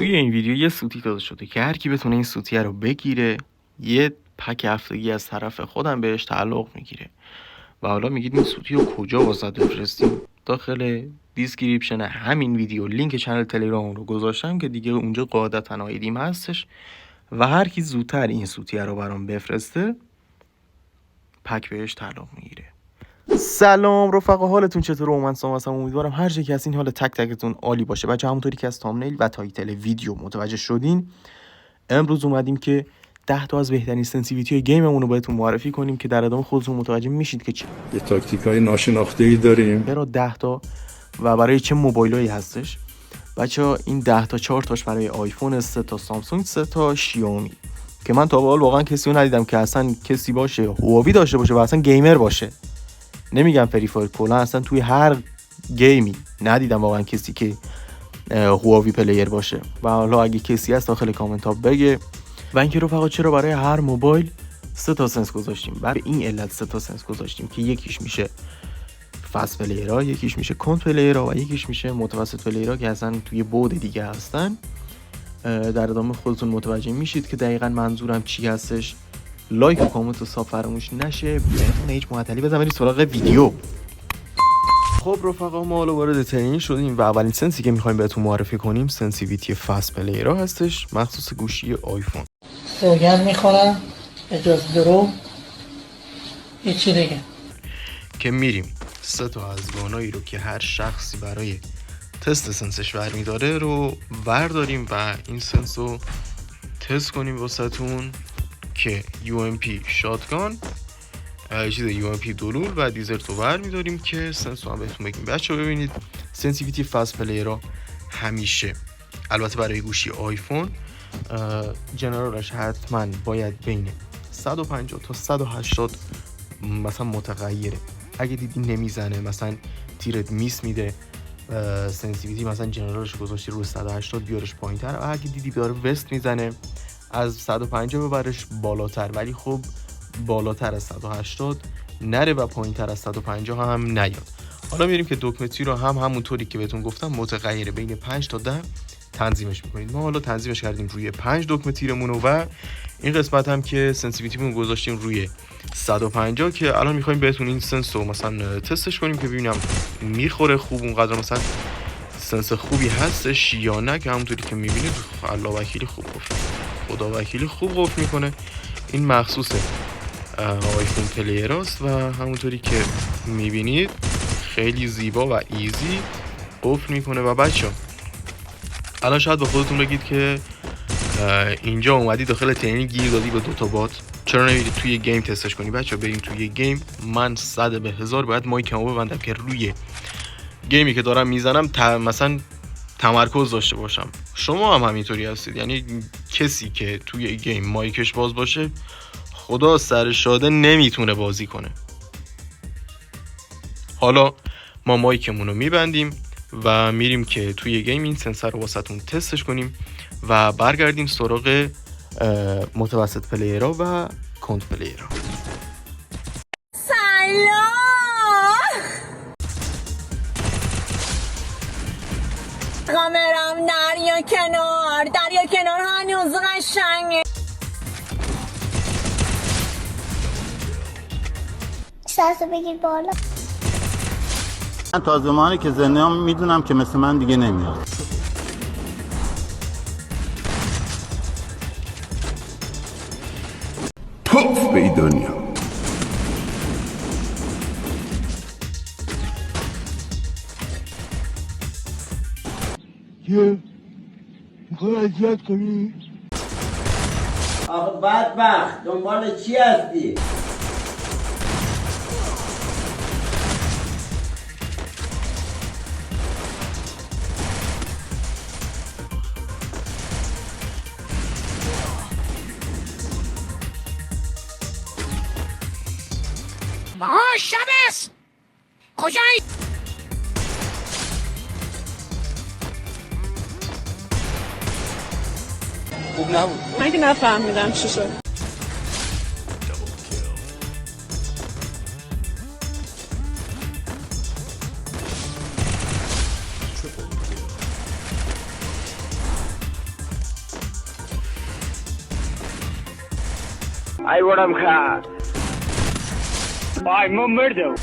توی این ویدیو یه سوتی داده شده که هر کی بتونه این سوتیه رو بگیره یه پک هفتگی از طرف خودم بهش تعلق میگیره. و حالا میگید این سوتی رو کجا واسه بفرستیم؟ داخل دیسکریپشن همین ویدیو لینک چنل تلگرام رو گذاشتم که دیگه اونجا قاعدتاً آیدیم هستش و هر کی زودتر این سوتیه رو برام بفرسته پک بهش تعلق میگیره. سلام رفقا، حالتون چطوره؟ من سام هستم. امیدوارم هر جایی که از این حال تک تکتون عالی باشه. بچه همونطوری که از تامنیل و تایتل ویدیو متوجه شدین، امروز اومدیم که 10 تا از بهترین سنسیتیویتی گیممون رو بهتون معرفی کنیم که در ادامه خودتون متوجه میشید که چه یه تاکتیکای ناشناخته‌ای داریم. برای 10 تا و برای چه موبایلایی هستش. بچه‌ها این 10 تا 4 تاش برای آیفون، 3 تا سامسونگ، 3 تا شیائومی که من تا به حال واقعا کسی رو ندیدم که اصلا کسی باشه هواوی داشته باشه و اصلا گیمر باشه. نمیگم فری فایر، کلا اصلا توی هر گیمی ندیدم واقعا کسی که هواوی پلیر باشه. و حالا اگه کسی هست داخل کامنت ها بگه. و اینکه رفقا چرا برای هر موبایل 3 تا سنس گذاشتیم؟ برای این علت 3 تا سنس گذاشتیم که یکیش میشه فست پلیرها، یکیش میشه کانت پلیرها و یکیش میشه متوسط پلیرها که اصلا توی بود دیگه هستن. در ادامه خودتون متوجه میشید که دقیقاً منظورم چی هستش. لایک و کامنت و ساب فراموش نشه. بهتون هیچ معطلی بزن برید سراغ ویدیو. خب رفقا، ما حالا وارد ترینینگ شدیم و اولین سنسی که میخوایم بهتون معرفی کنیم سنسیویتی فست پلیرها هستش، مخصوص گوشی آیفون. سوگند میخورم اجازه درو یه چی دیگه که میریم 3 تا از گانایی رو که هر شخصی برای تست سنسش برمیداره رو برداریم و این سنس رو تست کنیم واسهتون که UMP شاتگان، UMP دولول و دیزرت رو برمیداریم که سنس رو هم بهتون بگیم. بچه ببینید سنسیویتی فست پلیرها همیشه، البته برای گوشی آیفون، جنرالش حتما باید بین 150 تا 180 مثلا متغیره. اگه دیدی نمیزنه، مثلا تیرت میس میده، سنسیویتی مثلا جنرالش گذاشتی رو 180 بیارش پایین‌تر. اگه دیدی داره وست میزنه از 150 ببرش بالاتر، ولی خب بالاتر از 180 نره و پایین‌تر از 150 هم نیاد. حالا میریم که دکمه تیر رو همونطوری که بهتون گفتم متغیره بین 5 تا 10 تنظیمش میکنید. ما حالا تنظیمش کردیم روی 5 دکمه تیرمون و این قسمت هم که سنسیتیویتیمون گذاشتیم روی 150 که الان میخوایم بهتون این سنس رو مثلا تستش کنیم که ببینم میخوره خوب اونقدر، مثلا سنس خوبی هستش یا نه. که همونطوری که میبینید الله وکیلی خوب قفل، خدا وکیلی خوب قفل میکنه. این مخصوص آیفون پلیراست و همونطوری که میبینید خیلی زیبا و ایزی قفل میکنه. و بچه الان شاید به خودتون بگید که اینجا اومدی داخل ترینینگ گیر دادی به 2 تا بات، چرا نمیری توی گیم تستش کنی؟ بچه بریم توی گیم. من 100 به 1000 باید مایکمو ببندم که روی گیمی که دارم میزنم مثلا تمرکز داشته باشم. شما هم همینطوری هستید، یعنی کسی که توی گیم مایکش باز باشه خدا سر شاده نمیتونه بازی کنه. حالا ما مایکمون رو میبندیم و میریم که توی گیم این سنسر رو واسهتون تستش کنیم و برگردیم سراغ متوسط پلیرها و کانت پلیرها. سلام. کامرام دریا کنار هنوز قشنگه. سازو بگیر بالا. من تا زمانی که زنده‌ام میدونم که مثل من دیگه نمیاد. توف به این دنیا. یه میخوای اذیت کنی؟ آخه بدبخت دنبال چی هستی؟ شبس کجایی؟ خوب نبود. من که نفهمیدم چی شد. ای بودم خواهد ما مردم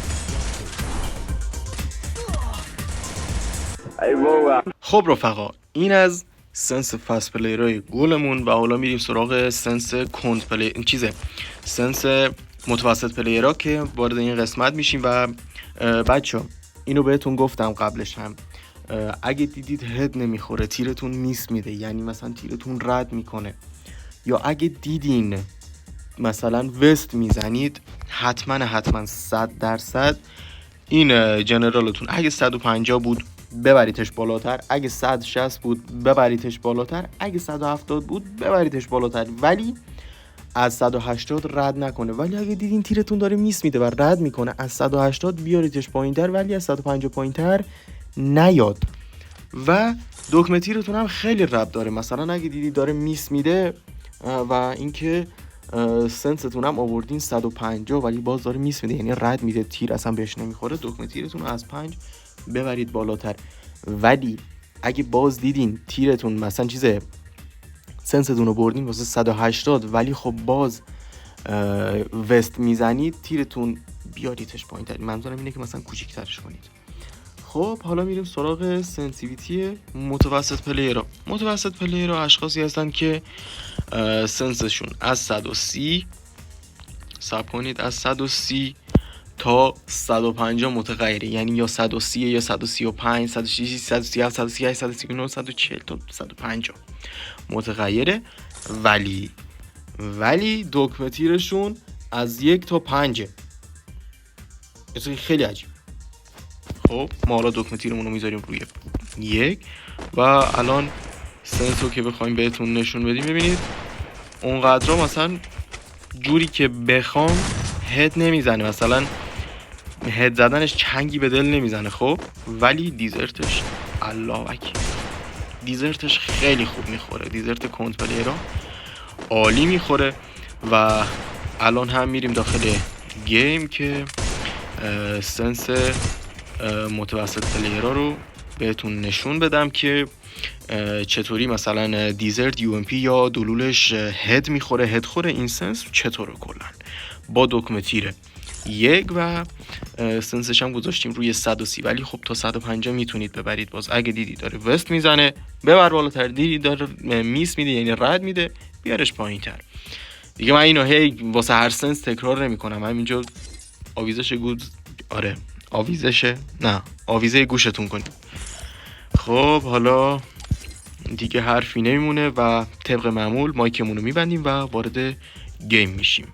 ای بابا. خب رفقا، این از سنس فست پلیرهای گلمون و حالا میریم سراغ سنس کند پلی سنس متوسط پلیرها که وارد این قسمت میشیم. و بچه اینو بهتون گفتم قبلش هم، اگه دیدید هد نمیخوره، تیرتون میس میده، یعنی مثلا تیرتون رد میکنه، یا اگه دیدین مثلا وست میزنید، حتما 100% این جنرالتون اگه 150 بود ببریدش بالاتر، اگه 160 بود ببریدش بالاتر، اگه 170 بود ببریدش بالاتر، ولی از 180 رد نکنه. ولی اگه دیدین تیرتون داره میس میده و رد میکنه، از 180 بیاریدش پایینتر، ولی از 150 پایینتر نیاد. و دکمه تیرتون هم خیلی ربط داره. مثلا اگه دیدی داره میس میده و اینکه سنستون هم آوردین 150 ولی باز داره میس میده، یعنی رد میده، تیر اصلا بهش نمیخوره، دکمه تیرتون از 5 ببرید بالاتر. ولی اگه باز دیدین تیرتون مثلا سنستون رو بردین واسه 180 ولی خب باز وست میزنید، تیرتون بیاریدش پایینتر. منظورم اینه که مثلا کوچیک‌ترش کنید. خب حالا میریم سراغ سنسیویتی متوسط پلیرها. متوسط پلیرها اشخاصی هستن که سنسشون از 130 از 130 تا 150 متغیره، یعنی یا 130 یا 135 136 137 138 139 140 تا 150 متغیره. ولی دکمه تیرشون از 1 تا 5. خیلی عجیب. خب ما حالا دکمه تیرمون رو میذاریم روی 1 و الان سنس رو که بخوایم بهتون نشون بدیم، ببینید اونقدر مثلا جوری که بخوام هد نمیزنه، مثلا هد زدنش چنگی به دل نمیزنه. خب ولی دیزرتش الله وکیل، دیزرتش خیلی خوب میخوره، دیزرت کند پلیرها عالی میخوره. و الان هم میریم داخل گیم که سنس متوسط پلیرها رو بهتون نشون بدم که چطوری مثلا دیزرت UMP یا دلولش هد میخوره، هد خوره این سنس چطوره کلا با دکمه تیره 1 و سنسش هم گذاشتیم روی 130. ولی خب تا 150 میتونید ببرید. باز اگه دیدی داره وست میزنه ببر بالاتر، دیدی داره میس میده یعنی رد میده بیارش پایینتر. دیگه من اینو هی واسه هر سنس تکرار نمیکنم، همینجا آویزه گوشتون کنید. خب حالا دیگه حرفی نمیمونه و طبق معمول مایکمون رو میبندیم و وارد گیم میشیم.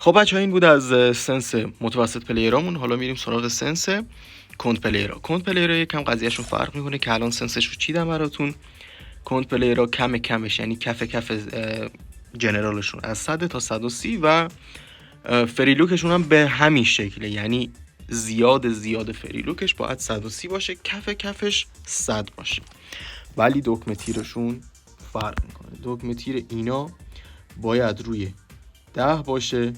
خب بچه‌ها این بود از سنس متوسط پلیرامون. حالا میریم سراغ سنس کند پلیرها. کند پلیرها یکم قضیهشون فرق میکنه که الان سنسش رو چیدم براتون. کند پلیرها کمش یعنی کف جنرالشون از 100 تا 130 و فریلوکشون هم به همین شکله، یعنی زیاد فریلوکش باید 130 باشه، کفش 100 باشه. ولی دکمه تیرشون فرق میکنه. دکمه تیر اینا باید روی 10 باشه،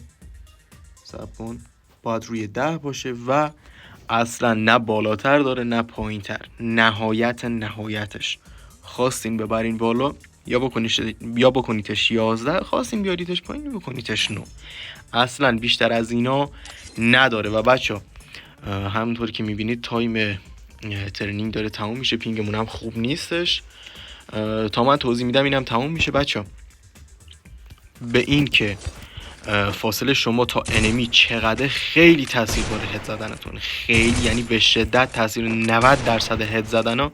باید روی 10 باشه و اصلا نه بالاتر داره نه پایین تر. نهایتش خواستین ببرین بالا یا بکنیتش 11، خواستین بیاریتش پایین بکنیتش 9. اصلا بیشتر از اینا نداره. و بچه همونطور که میبینید تایم ترنینگ داره تموم میشه، پینگمون هم خوب نیستش. تا من توضیح میدم اینم تموم میشه. بچه به این که فاصله شما تا انمی چقدر خیلی تاثیر داره هد زدنتون، خیلی، یعنی به شدت تاثیر 90% هد زدن ها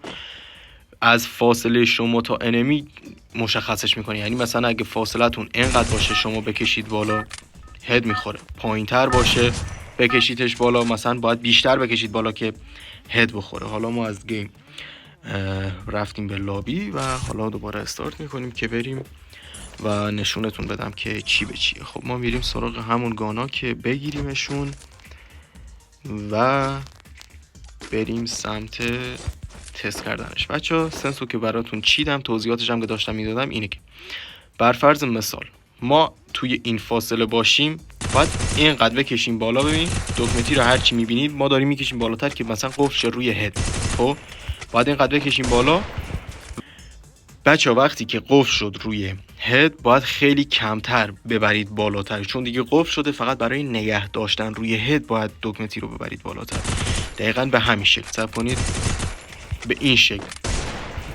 از فاصله شما تا انمی مشخصش میکنه. یعنی مثلا اگه فاصلتون اینقدر باشه شما بکشید بالا هد میخوره، پایین تر باشه بکشیدش بالا مثلا باید بیشتر بکشید بالا که هد بخوره. حالا ما از گیم رفتیم به لابی و حالا دوباره استارت میکنیم که بریم و نشونتون بدم که چی به چیه. خب ما میریم سراغ همون گانا که بگیریمشون و بریم سمت تست کردنش. بچه سنسو که براتون چیدم، توضیحاتش هم که داشتم میدادم اینه که بر فرض مثال ما توی این فاصله باشیم باید اینقدر بکشیم بالا. ببین دکمه تیر رو هر چی میبینید ما داریم میکشیم بالاتر که مثلا قفل شه روی هد. خب باید اینقدر بکشیم بالا. بچه وقتی که قفل شد روی هد باید خیلی کمتر ببرید بالاتر، چون دیگه قفل شده. فقط برای نگه داشتن روی هد باید دکمه تیر رو ببرید بالاتر. دقیقاً به همین شکل صبر کنید، به این شکل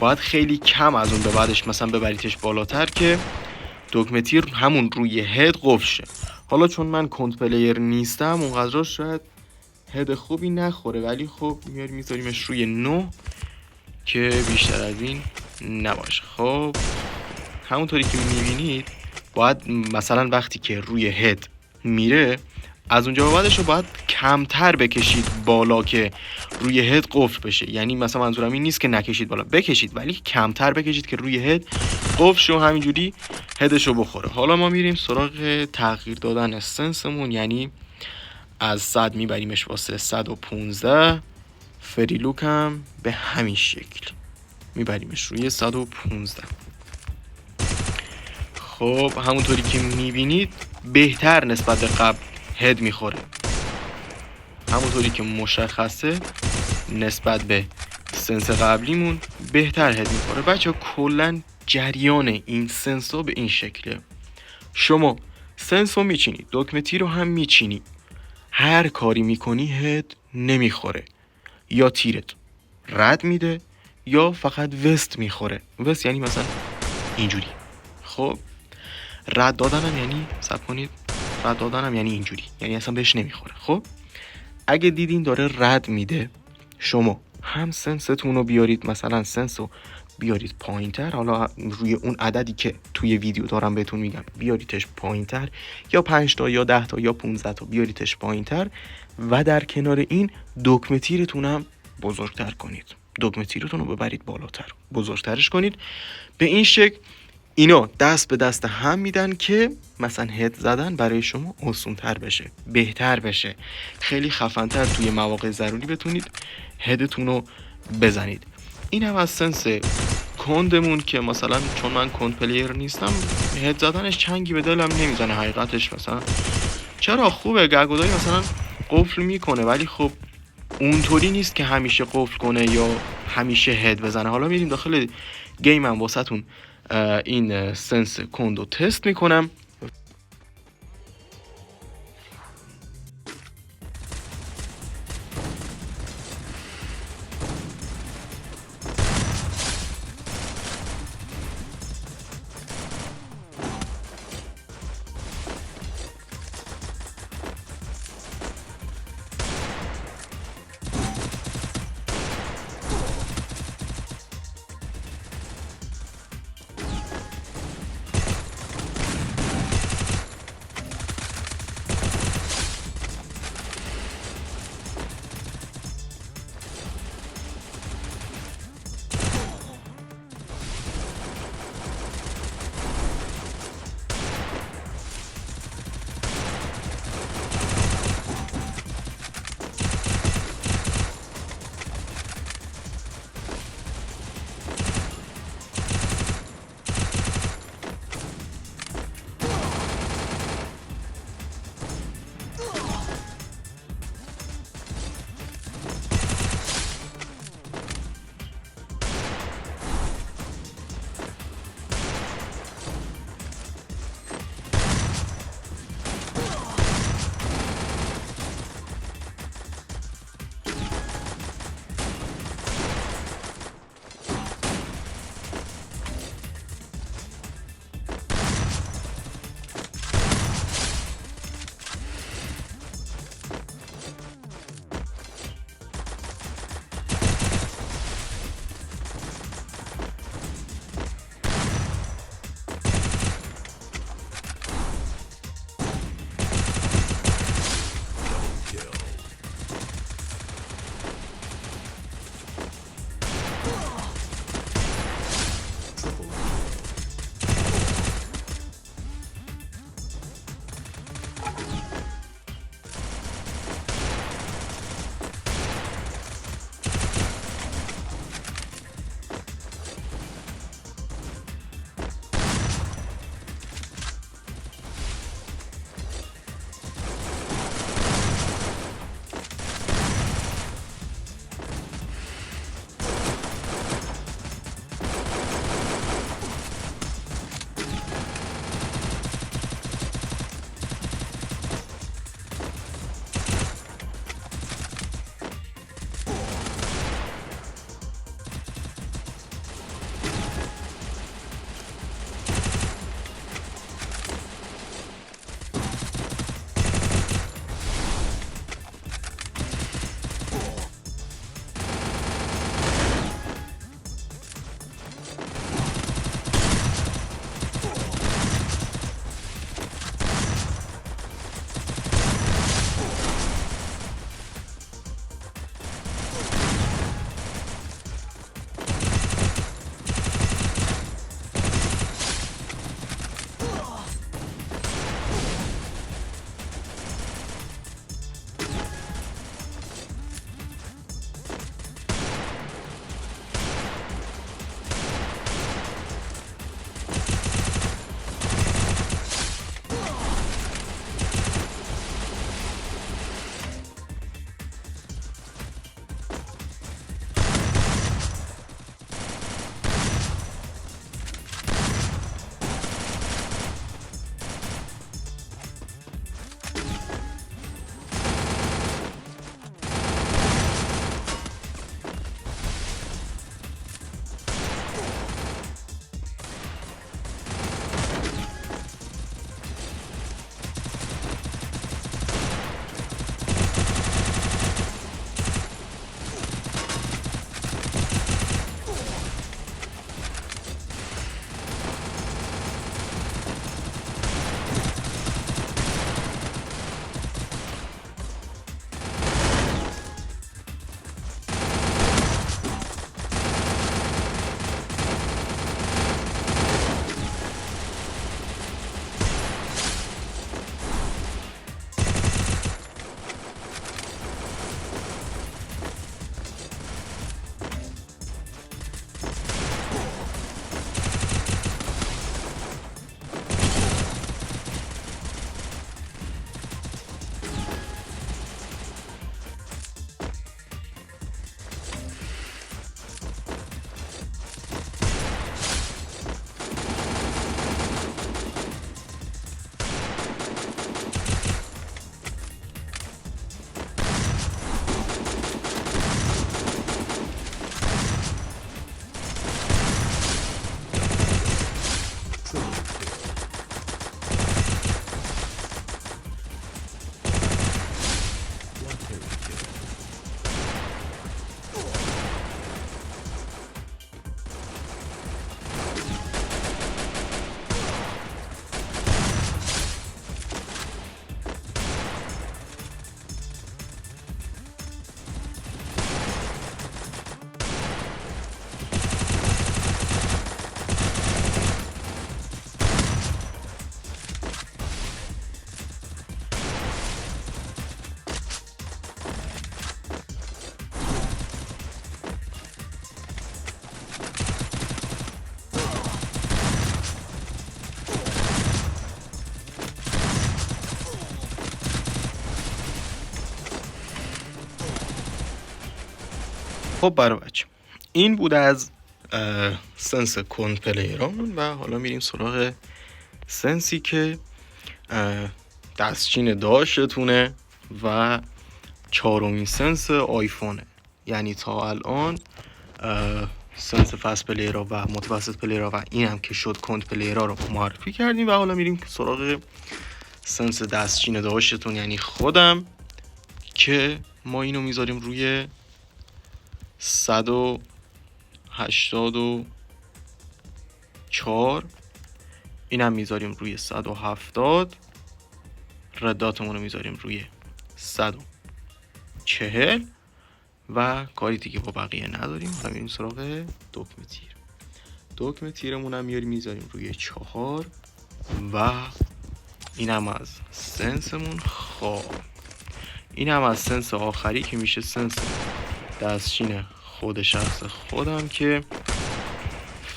باید خیلی کم از اون به بعدش مثلا ببریدش بالاتر که دکمه تیر همون روی هد قفل شه. حالا چون من کند پلیر نیستم اونقدر شاید هد خوبی نخوره، ولی خب میذاریمش روی 9 که بیشتر از این نباشه. خب همونطوری که میبینید باید مثلا وقتی که روی هد میره از اونجا به بعدش رو باید کمتر بکشید بالا که روی هد قفل بشه. یعنی مثلا منظورم این نیست که نکشید بالا، بکشید ولی کمتر بکشید که روی هد قفل شه و همینجوری هدش رو بخوره. حالا ما میریم سراغ تغییر دادن استنسمون، یعنی از 100 میبریمش واسه 115. فریلوک هم به همین شکل میبریمش روی 115. خب همونطوری که میبینید بهتر نسبت به قبل هد میخوره، همونطوری که مشخصه نسبت به سنس قبلیمون بهتر هد میخوره. بچه کلن جریان این سنسو به این شکله. شما سنسو میچینی، دکمه تیر رو هم میچینی، هر کاری میکنی هد نمیخوره، یا تیرت رد میده یا فقط وست میخوره. وست یعنی مثلا اینجوری. خب رد دادنم یعنی صبر کنید، رد دادنم یعنی اینجوری، یعنی اصلا بهش نمیخوره. خب اگه دیدین داره رد میده شما هم سنستون رو بیارید، مثلا سنس رو بیارید پایین تر، حالا روی اون عددی که توی ویدیو دارم بهتون میگم بیاریدش پایین تر، یا 5 تا یا 10 تا یا 15 تا بیاریدش پایین تر و در کنار این دکمه تیرتون هم بزرگتر کنید. دکمه تیرتون رو ببرید بالاتر، بزرگترش کنید. به این شکل اینا دست به دست هم میدن که مثلا هد زدن برای شما آسان‌تر بشه، بهتر بشه، خیلی خفن‌تر توی مواقع ضروری بتونید هدتون رو بزنید. این هم از سنس کندمون که مثلا چون من کند پلیر نیستم هد زدنش چنگی به دلم نمیزنه حقیقتش. مثلا چرا خوبه گگودایی مثلا قفل میکنه، ولی خب اونطوری نیست که همیشه قفل کنه یا همیشه هد بزنه. حالا میریم داخل گیم هم واسهتون این سنس کندو تست میکنم. خب برای بچه این بود از سنس کند پلیرامون و حالا میریم سراغ سنسی که دستچین داشتونه و چهارمین سنس آیفونه. یعنی تا الان سنس فست پلیرها و متوسط پلیرها و این هم که شد کند پلیرها رو معرفی کردیم و حالا میریم سراغ سنس دستچین داشتون یعنی خودم که ما اینو میذاریم روی 184. اینم میذاریم روی 170. رداتمون رو میذاریم روی 140 و کاری دیگه با بقیه نداریم و میریم سراغ دکمه تیر. دکمه تیرمون هم میذاریم روی 4 و اینم از سنسمون. خب اینم از سنس آخری که میشه سنس دستچین خود شخص خودم که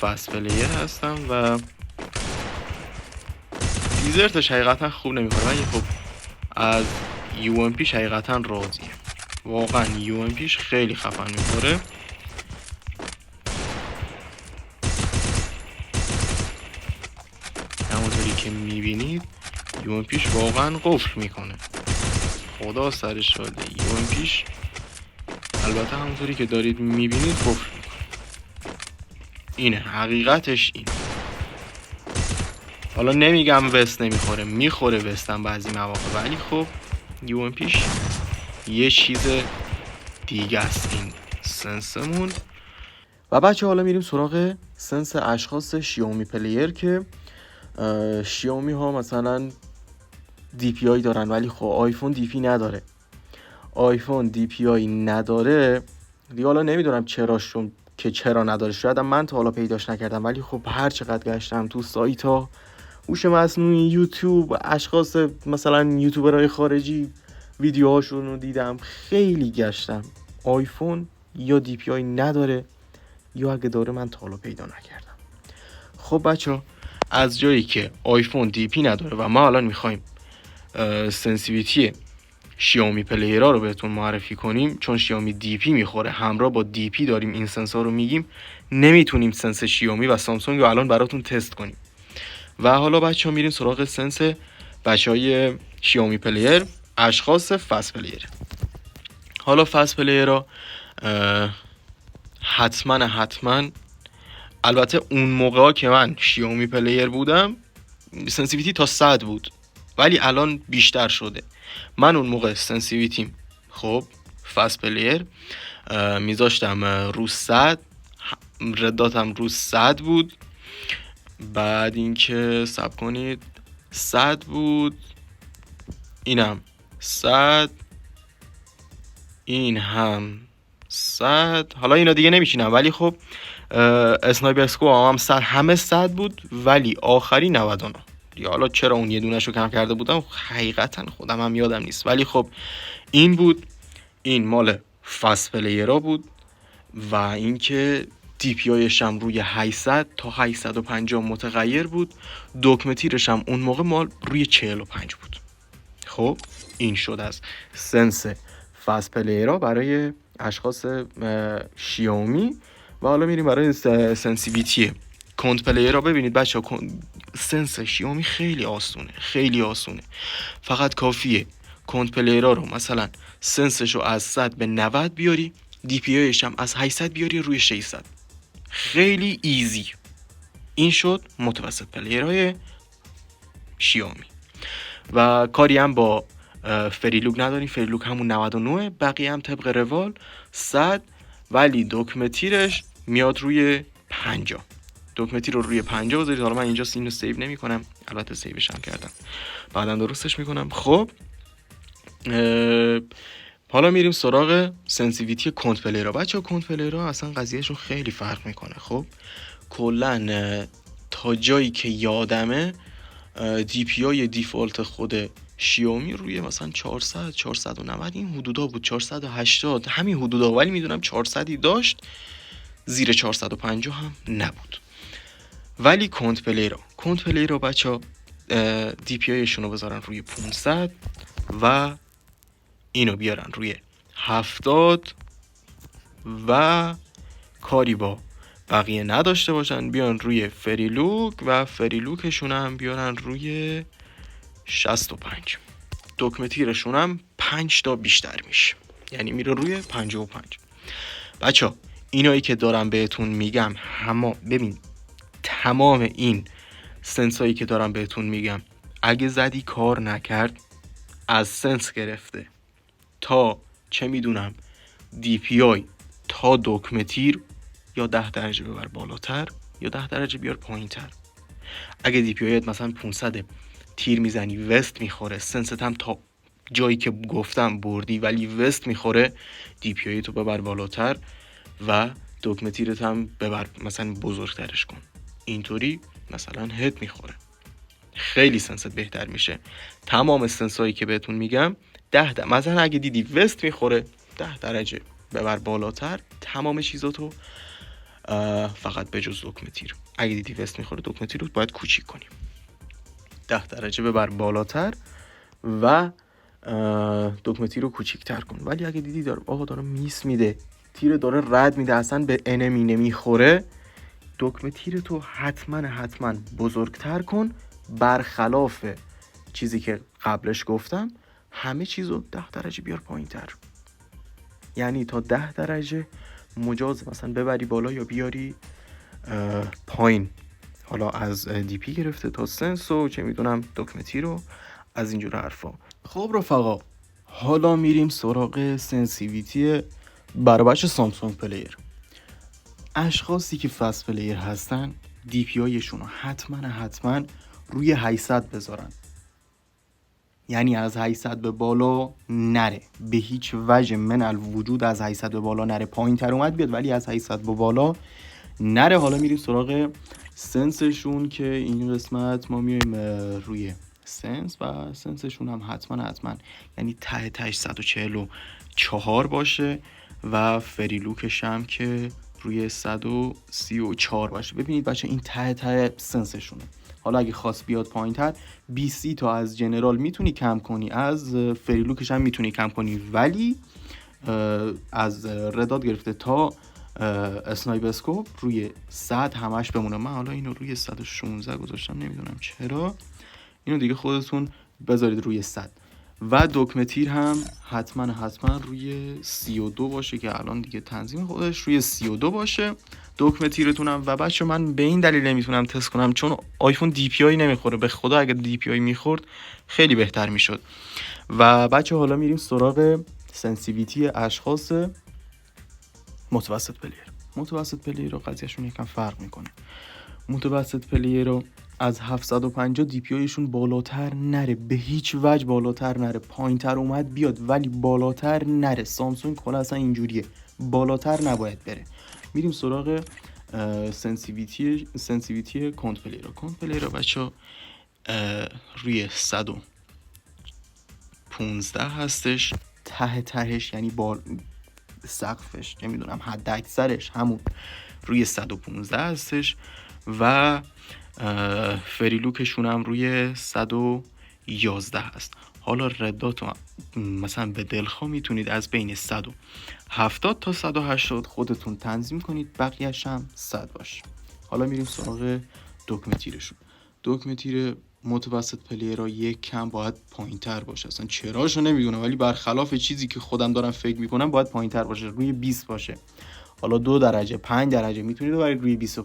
فست پلیر هستم و دیزرتش حقیقتا خوب نمیخوره ولی خب از UMPش حقیقتا راضیم. واقعا UMPش خیلی خفن میخوره. همونطوری که میبینید UMPش واقعا قفل میکنه. خدا سرش شده. UMPش البته همونطوری که دارید میبینید قفل میکنه. اینه حقیقتش این. حالا نمیگم وست نمیخوره، میخوره وستم بعضی مواقع ولی خب UMPش یه چیز دیگه است این سنسمون. و بچه حالا میریم سراغ سنس اشخاص شیائومی پلیر که شیائومی ها مثلا DPI دارن ولی خب آیفون DP نداره. آیفون DPI نداره دیگه. حالا نمیدونم چرا نداره، شاید من تا حالا پیداش نکردم ولی خب هر چقدر گشتم تو سایت ها، هوش مصنوعی، یوتیوب، اشخاص مثلا یوتیوبرهای خارجی ویدیوهاشون رو دیدم، خیلی گشتم. آیفون یا DPI نداره یا اگه داره من تا حالا پیدا نکردم. خب بچه از جایی که آیفون DP نداره و ما الان میخوایم سنسیویتی شیائومی پلیرها رو بهتون معرفی کنیم، چون شیائومی DP میخوره همراه با DP داریم این سنس ها رو میگیم، نمیتونیم سنس شیائومی و سامسونگ رو الان براتون تست کنیم. و حالا بچه ها میریم سراغ سنس بچه های شیائومی پلیر، اشخاص فست پلیر. حالا فست پلیر ها حتما البته اون موقع ها که من شیائومی پلیر بودم سنسیویتی تا 100 بود ولی الان بیشتر شده. من اون موقع سنسیویتیم خب فست پلیر میذاشتم رو 100، رداتم رو 100 بود. بعد اینکه سب کنید 100 بود، اینم 100، این هم 100. حالا اینا دیگه نمیشینم ولی خب اسنایپر اسکو هم 100، همه 100 بود ولی آخری 99. یا حالا چرا اون یه دونه‌شو کم کرده بودم حقیقتا خودم هم یادم نیست ولی خب این بود. این مال فست پلیرها بود و اینکه DPIش هم روی 800 تا 850 متغیر بود. دکمه تیرش هم اون موقع مال روی 45 بود. خب این شد از سنس فست پلیرها برای اشخاص شیائومی. و حالا میریم برای سنسیویتی کند پلیرها. ببینید بچه ها سنس شیائومی خیلی آسونه. فقط کافیه کند پلیرها رو مثلا سنسش رو از 100 به 90 بیاری، DPIش هم از 800 بیاری روی 600. خیلی ایزی. این شد متوسط پلیرهای شیائومی. و کاری هم با فریلوگ نداریم. فریلوگ همون 99، بقیه هم طبق روال 100 ولی دکمه تیرش میاد روی 50. دکمه تیر رو روی 50 بذارید. حالا من اینجا اینو سیو نمی کنم، البته سیوش هم کردم بعدم درستش میکنم. خب حالا میریم سراغ سنسیویتی کند پلیرها. بچه ها کند پلیرها اصلا قضیهشون خیلی فرق میکنه. خب کلا تا جایی که یادمه DPI دیفالت خود شیائومی روی مثلا 400 490 این حدودا بود، 480 همین حدودا، ولی میدونم 400ی داشت، زیر 450 هم نبود. ولی کند پلیرها بچه DPIشون رو بذارن روی 500 و اینو بیارن روی 70 و کاری با بقیه نداشته باشن، بیان روی فریلوک و فریلوکشون هم بیارن روی 65. دکمه تیرشون هم 5 تا بیشتر میشه، یعنی میره روی 55. بچه اینایی که دارم بهتون میگم ببین تمام این سنسایی که دارم بهتون میگم اگه زدی کار نکرد، از سنس گرفته تا چه میدونم DPI تا دکمه تیر، یا 10 درجه ببر بالاتر یا 10 درجه بیار پایین تر. اگه DPI مثلا 500 تیر میزنی وست میخوره، سنست هم تا جایی که گفتم بردی ولی وست میخوره، DPI تو ببر بالاتر و دکمه تیرت هم ببر مثلا بزرگترش کن، اینطوری مثلا هد میخوره، خیلی سنست بهتر میشه. تمام سنسایی که بهتون میگم 10 مثلا اگه دیدی وست میخوره 10 درجه ببر بالاتر، تمام چیزاتو فقط به جز دکمه تیر. اگه دیدی وست میخوره دکمه تیر رو باید کوچیک کنیم، 10 درجه ببر بالاتر و دکمه تیر رو کوچیک تر کن. ولی اگه دیدی داره میس میده، تیر داره رد میده، اصلا به انمی نمیخوره، دکمه تیر تو حتما بزرگتر کن، برخلاف چیزی که قبلش گفتم همه چیزو 10 درجه بیار پایین تر، یعنی تا 10 درجه مجاز مثلا ببری بالا یا بیاری پایین، حالا از DP گرفته تا سنس و چه میدونم دکمه تیر رو از اینجور حرفا. خب رفقا حالا میریم سراغ سنسیویتی برای بچه سامسونگ پلیر. اشخاصی که فست پلیر هستن DPI شون رو حتما روی 800 بذارن، یعنی از 800 به بالا نره، به هیچ وجه من الوجود از 800 به بالا نره. پایین تر اومد بیاد ولی از 800 به بالا نره. حالا میریم سراغ سنسشون که این قسمت ما میایم روی سنس و سنسشون هم حتما یعنی تهش 144 باشه و فریلوکش هم که روی 134 باشه. ببینید بچه این ته سنسشونه. حالا اگه خواست بیاد پایین تر 20 تا از جنرال میتونی کم کنی، از فریلوکش هم میتونی کم کنی، ولی از رداد گرفته تا اسنایپ اسکوپ روی 100 همش بمونه. من حالا اینو روی 116 گذاشتم، نمیدونم چرا، اینو دیگه خودتون بذارید روی 100. و دکمه تیر هم حتما روی 32 باشه که الان دیگه تنظیم خودش روی 32 باشه دکمه تیرتون هم. و بچه من به این دلیل نمیتونم تست کنم چون آیفون DPI نمیخوره، به خدا اگه DPI میخورد خیلی بهتر میشد. و بچه حالا میریم سراغ سنسیویتی اشخاص متوسط پلیر. متوسط پلیر رو قضیهشون یکم فرق میکنه. متوسط پلیر رو از 750 DPI شون بالاتر نره، به هیچ وجه بالاتر نره. پایین تر اومد بیاد ولی بالاتر نره. سامسونگ کلا اصلا اینجوریه، بالاتر نباید بره. میریم سراغ سنسیویتی کنت پلیر. کنت پلیر بچه روی 115 هستش، تهش یعنی سقفش نمیدونم حد اکثرش همون روی 115 هستش و فریلوکشون هم روی 111 هست. حالا رداتو مثلا به دلخواه میتونید از بین 170 تا 180 خودتون تنظیم کنید، بقیه‌اش هم 100 باشه. حالا میریم سراغ دکمه تیرشون. دکمه تیر متوسط پلیرها یک کم باید پایین تر باشه، اصلا چراشو نمیدونم ولی برخلاف چیزی که خودم دارم فکر میکنم باید پایین تر باشه، روی 20 باشه. حالا 2 درجه 5 درجه میتونید ببرید روی 25،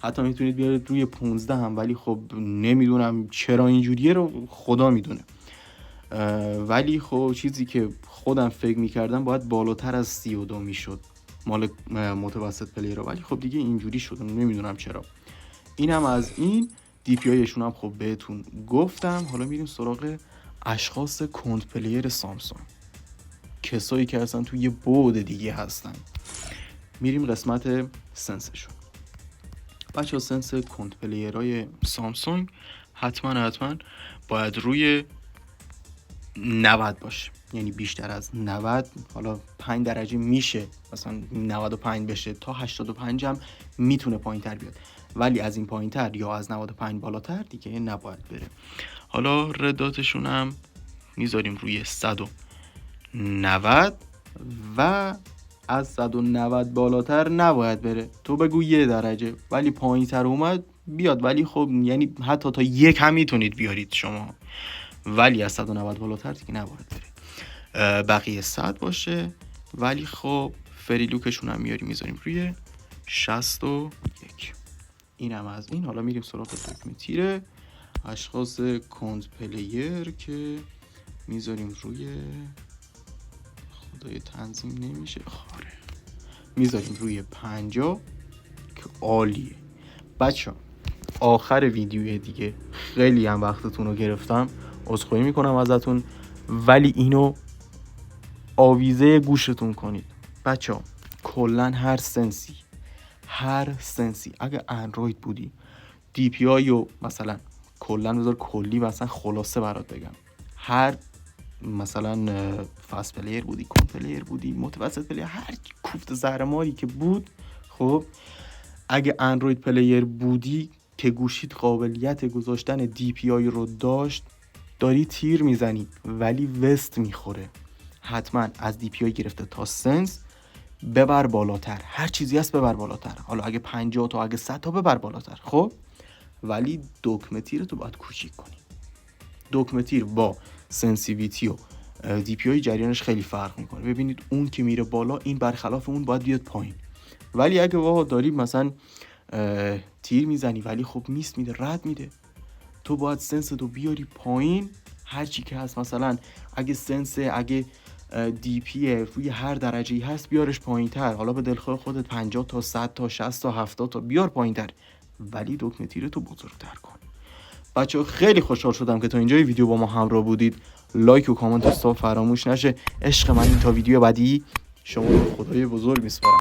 حتی میتونید بیارید روی 15 هم، ولی خب نمیدونم چرا اینجوریه رو خدا میدونه. ولی خب چیزی که خودم فکر میکردم باید بالاتر از 32 میشد مال متوسط پلیر رو، ولی خب دیگه اینجوری شد نمیدونم چرا. این هم از این DPI شون هم خب بهتون گفتم. حالا میریم سراغ اشخاص کنت پلیر سامسونگ، کسایی که اصلا توی یه بعد دیگه هستن. میریم قسمت سنسشون. بچه سنس کنت پلیرهای سامسونگ حتما باید روی 90 باشه، یعنی بیشتر از 90. حالا 5 درجه میشه مثلا 95 بشه، تا 85 هم میتونه پایین تر بیاد، ولی از این پایین تر یا از 95 بالاتر دیگه نباید بره. حالا رداتشون هم میذاریم روی 190 و از 190 بالاتر نباید بره. تو بگو 1 درجه، ولی پایین تر اومد بیاد، ولی خب یعنی حتی تا 1 هم میتونید بیارید شما، ولی از 190 بالاتر دیگه نباید بره. بقیه 100 باشه، ولی خب فری لوکشون هم میذاریم روی 61. اینم از این. حالا میریم سراغ دکمه تیر اشخاص کنت پلیر که میذاریم روی خدای تنظیم نمیشه خاره، میذاریم روی 50 که عالیه. بچه آخر ویدیو دیگه خیلی هم وقتتون رو گرفتم، عذرخواهی میکنم ازتون، ولی اینو آویزه گوشتون کنید بچه ها. کلن هر سنسی اگه اندروید بودی دی پی آی و مثلا کلن بذار کلی مثلا خلاصه برات بگم، هر مثلا فاست پلیر بودی، کون پلیر بودی، متوسط پلیر، هر کوفت زهرماری که بود، خب اگه اندروید پلیر بودی که گوشیت قابلیت گذاشتن دی پی آی رو داشت، داری تیر میزنی ولی وست میخوره، حتما از دی پی آی گرفته تا سنس ببر بالاتر، هر چیزی هست ببر بالاتر، حالا اگه 50 تا اگه 100 تا ببر بالاتر، خب ولی دکمه تیر تو باید کوچیک کنی. دکمه تیر با سنسیویتی و دی پی آی جریانش خیلی فرق میکنه. ببینید اون که میره بالا، این برخلاف اون باید بیاد پایین. ولی اگه واقعا داری مثلا تیر میزنی ولی خب میس میده، رد میده، تو باید سنس تو بیاری پایین. هر چی که هست مثلا اگه سنس، اگه دی پی روی هر درجه‌ای هست بیارش پایین‌تر، حالا به دلخواه خودت 50 تا 100 تا 60 تا 70 تا بیار پایین‌تر، ولی دکمه تیر تو بزرگتر کن. بچه‌ها خیلی خوشحال شدم که تا اینجای ویدیو با ما همراه بودید. لایک و کامنت فراموش نشه. عشق من این تا ویدیو بعدی شما رو خدای بزرگ میسپارم.